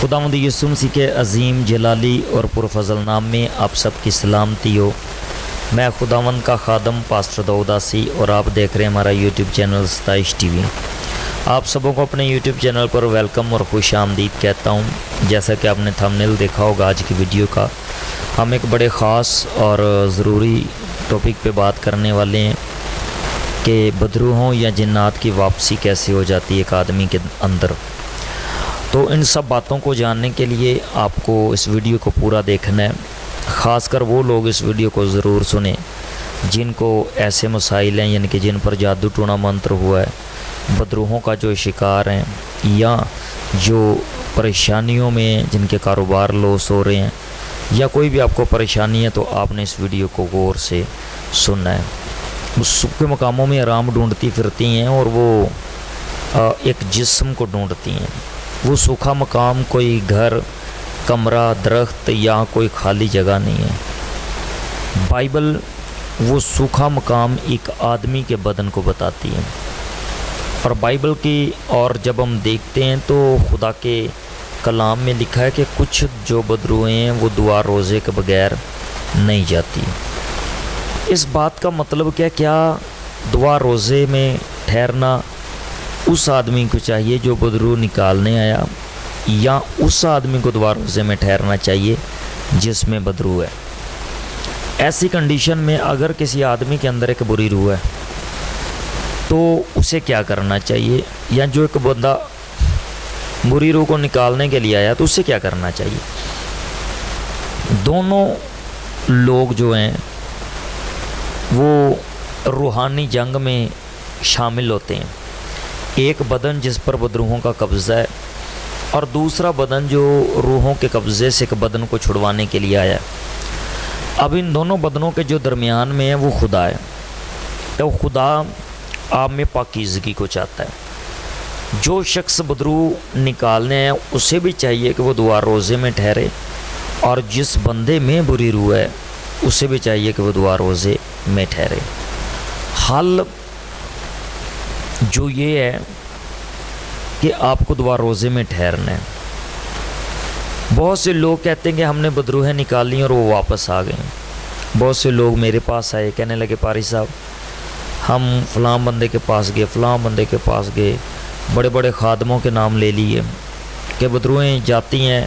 खुदावंद यीशु मसीह के अजीम जलाली और पुरफजल नाम में आप सब की सलामती हो। मैं खुदावंद का खादम पास्टर दाऊदासी और आप देख रहे हैं हमारा यूट्यूब चैनल 27 टीवी। आप सबों को अपने यूट्यूब चैनल पर वेलकम और खुश आमदीद कहता हूं। जैसा कि आपने थंबनेल देखा होगा आज की वीडियो का, हम एक बड़े ख़ास और ज़रूरी टॉपिक पे बात करने वाले हैं कि बदरूहों या जिन्नात की वापसी कैसे हो जाती है एक आदमी के अंदर। तो इन सब बातों को जानने के लिए आपको इस वीडियो को पूरा देखना है। ख़ासकर वो लोग इस वीडियो को ज़रूर सुने जिनको ऐसे मसाइल हैं, यानी कि जिन पर जादू टोना मंत्र हुआ है, बदरूहों का जो शिकार हैं या जो परेशानियों में जिनके कारोबार लॉस हो रहे हैं या कोई भी आपको परेशानी है, तो आपने इस वीडियो को गौर से सुनना है। उस सूखे मकामों में आराम ढूंढती फिरती हैं और वो एक जिस्म को ढूंढती हैं। वो सूखा मकाम कोई घर, कमरा, दरख्त या कोई खाली जगह नहीं है। बाइबल वो सूखा मकाम एक आदमी के बदन को बताती है। और बाइबल की और जब हम देखते हैं तो खुदा के कलाम में लिखा है कि कुछ जो बदरूहें हैं वो दुआ रोज़े के बगैर नहीं जाती। इस बात का मतलब क्या दुआ रोज़े में ठहरना उस आदमी को चाहिए जो बदरू निकालने आया, या उस आदमी को दुआ रोज़े में ठहरना चाहिए जिसमें बदरू है? ऐसी कंडीशन में अगर किसी आदमी के अंदर एक बुरी रूह है तो उसे क्या करना चाहिए, या जो एक बंदा बुरी रूह को निकालने के लिए आया तो उसे क्या करना चाहिए? दोनों लोग जो हैं वो रूहानी जंग में शामिल होते हैं। एक बदन जिस पर बदरूहों का कब्ज़ा है और दूसरा बदन जो रूहों के कब्ज़े से एक बदन को छुड़वाने के लिए आया है। अब इन दोनों बदनों के जो दरमियान में है वो खुदा है। तो खुदा आप में पाकीज़गी को चाहता है। जो शख्स बदरू निकालने हैं उसे भी चाहिए कि वो दुआ रोज़े में ठहरे, और जिस बंदे में बुरी रूह है उसे भी चाहिए कि वो दुआ रोज़े में ठहरे। हल जो ये है कि आपको दुआ रोज़े में ठहरना है। बहुत से लोग कहते हैं कि हमने बदरूहें निकाली और वो वापस आ गए। बहुत से लोग मेरे पास आए, कहने लगे पारी साहब हम फ़लाँ बंदे के पास गए, फ़लाँ बंदे के पास गए, बड़े बड़े खादमों के नाम ले लिए कि बदरूहें जाती हैं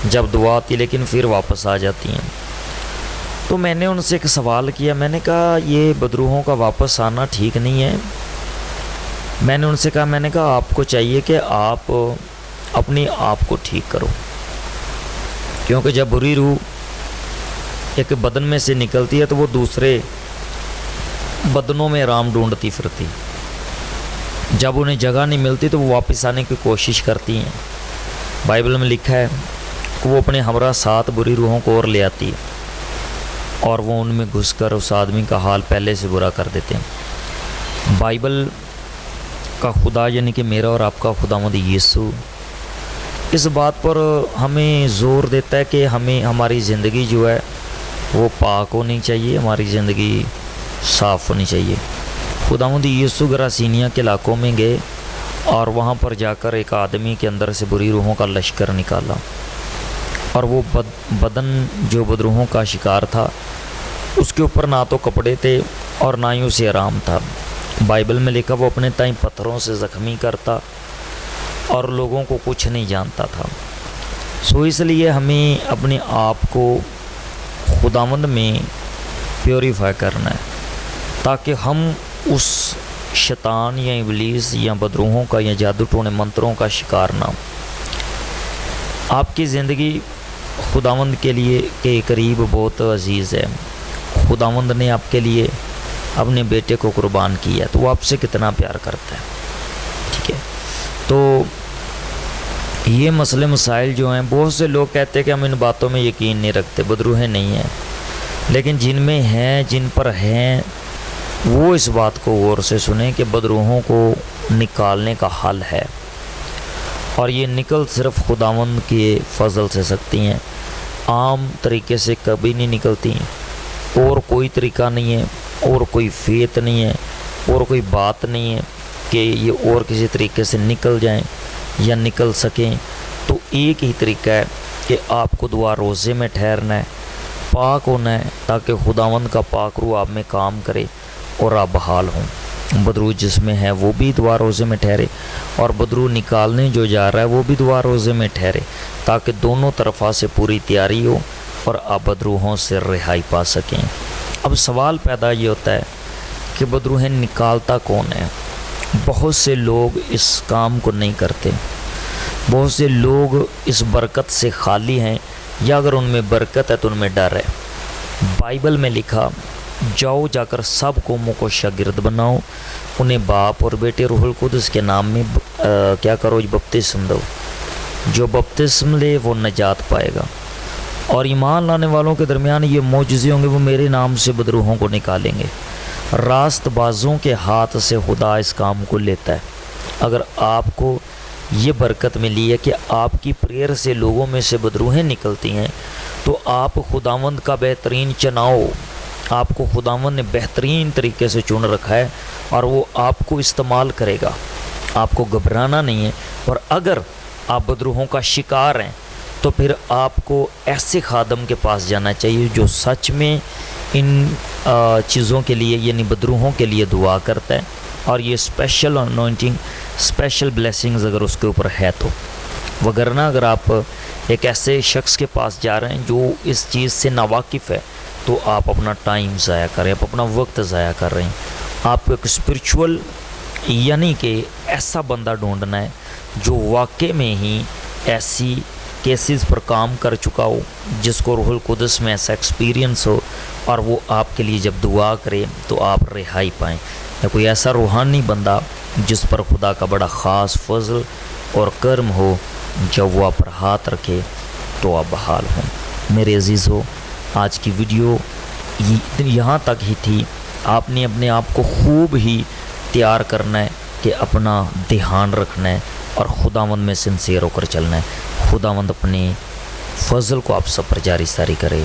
जब दुआ आती लेकिन फिर वापस आ जाती हैं। तो मैंने उनसे एक सवाल किया, मैंने कहा ये बदरूहों का वापस आना ठीक नहीं है। मैंने उनसे कहा आपको चाहिए कि आप अपनी आप को ठीक करो, क्योंकि जब बुरी रूह एक बदन में से निकलती है तो वो दूसरे बदनों में आराम ढूंढती फिरती। जब उन्हें जगह नहीं मिलती तो वो वापस आने की कोशिश करती हैं। बाइबल में लिखा है कि वो अपने हमरा साथ बुरी रूहों को और ले आती है और वो उनमें घुसकर उस आदमी का हाल पहले से बुरा कर देते हैं। बाइबल का खुदा यानी कि मेरा और आपका खुदावंद यीशु इस बात पर हमें ज़ोर देता है कि हमें हमारी ज़िंदगी जो है वो पाक होनी चाहिए, हमारी ज़िंदगी साफ़ होनी चाहिए। खुदावंद यीशु गरासीनिया के इलाकों में गए और वहाँ पर जाकर एक आदमी के अंदर से बुरी रूहों का लश्कर निकाला, और वो बदन जो बदरूहों का शिकार था उसके ऊपर ना तो कपड़े थे और ना ही उसे आराम था। बाइबल में लिखा वो अपने ताई पत्थरों से ज़ख्मी करता और लोगों को कुछ नहीं जानता था। सो इसलिए हमें अपने आप को खुदावंद में प्योरीफाई करना है ताकि हम उस शैतान या इब्लीस या बदरूहों का या जादू टोने मंत्रों का शिकार ना हो। आपकी ज़िंदगी खुदावंद के लिए के करीब बहुत अजीज़ है। खुदावंद ने आपके लिए अपने बेटे को कुर्बान किया, तो वो आपसे कितना प्यार करता है। ठीक है, तो ये मसले मसाइल जो हैं, बहुत से लोग कहते हैं कि हम इन बातों में यकीन नहीं रखते, बदरूहें नहीं हैं, लेकिन जिनमें हैं, जिन पर हैं, वो इस बात को गौर से सुने कि बदरूहों को निकालने का हल है, और ये निकल सिर्फ खुदावंद के फजल से सकती हैं। आम तरीके से कभी नहीं निकलती, और कोई तरीका नहीं है, और कोई फेत नहीं है, और कोई बात नहीं है कि ये और किसी तरीके से निकल जाएं या निकल सकें। तो ایک ہی طریقہ ہے کہ آپ کو دعا روزے میں ٹھہرنا ہے، پاک ہونا ہے، تاکہ خداوند کا پاک روح آپ میں کام کرے اور آپ بحال ہوں۔ بدرو جس میں ہے وہ بھی دعا روزے میں ٹھہرے، اور بدرو نکالنے جو جا رہا ہے وہ بھی دعا روزے میں ٹھہرے، تاکہ دونوں طرفہ سے پوری تیاری ہو اور آپ بدروحوں سے رہائی پا سکیں۔ اب سوال پیدا یہ ہوتا ہے کہ بدروہیں نکالتا کون ہے؟ بہت سے لوگ اس کام کو نہیں کرتے، بہت سے لوگ اس برکت سے خالی ہیں، یا اگر ان میں برکت ہے تو ان میں ڈر ہے۔ بائبل میں لکھا، جاؤ جا کر سب قوموں کو شاگرد بناؤ، انہیں باپ اور بیٹے روح القدس کے نام میں کیا کرو؟ بپتسم دو۔ جو بپتسم لے وہ نجات پائے گا، اور ایمان لانے والوں کے درمیان یہ معجزے ہوں گے، وہ میرے نام سے بدروحوں کو نکالیں گے۔ راست بازوں کے ہاتھ سے خدا اس کام کو لیتا ہے۔ اگر آپ کو یہ برکت ملی ہے کہ آپ کی پریئر سے لوگوں میں سے بدروہیں نکلتی ہیں، تو آپ خداوند کا بہترین چناؤ، آپ کو خداوند نے بہترین طریقے سے چن رکھا ہے، اور وہ آپ کو استعمال کرے گا۔ آپ کو گھبرانا نہیں ہے، اور اگر آپ بدروحوں کا شکار ہیں تو پھر آپ کو ایسے خادم کے پاس جانا چاہیے جو سچ میں ان چیزوں کے لیے، یعنی بدروحوں کے لیے دعا کرتا ہے، اور یہ اسپیشل انوائنٹنگ، اسپیشل بلیسنگز اگر اس کے اوپر ہے تو۔ وگرنہ اگر آپ ایک ایسے شخص کے پاس جا رہے ہیں جو اس چیز سے ناواقف ہے، تو آپ اپنا ٹائم ضائع کر رہے ہیں، آپ اپنا وقت ضائع کر رہے ہیں۔ آپ کو ایک اسپرچول یعنی کہ ایسا بندہ ڈھونڈنا ہے جو واقع میں ہی ایسی کیسز پر کام کر چکا ہو، جس کو روح القدس میں ایسا ایکسپیرینس ہو، اور وہ آپ کے لیے جب دعا کرے تو آپ رہائی پائیں، یا کوئی ایسا روحانی بندہ جس پر خدا کا بڑا خاص فضل اور کرم ہو، جب وہ آپ پر ہاتھ رکھے تو آپ بحال ہوں۔ میرے عزیزو، آج کی ویڈیو یہاں تک ہی تھی۔ آپ نے اپنے آپ کو خوب ہی تیار کرنا ہے کہ اپنا دھیان رکھنا ہے اور خداوند میں سنسیئر ہو کر چلنا ہے۔ خداوند اپنے فضل کو آپ سب پر جاری ساری کرے۔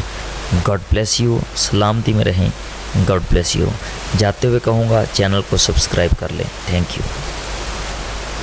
گاڈ بلیس یو، سلامتی میں رہیں۔ God bless you. جاتے ہوئے کہوں گا چینل کو سبسکرائب کر لیں۔ Thank you.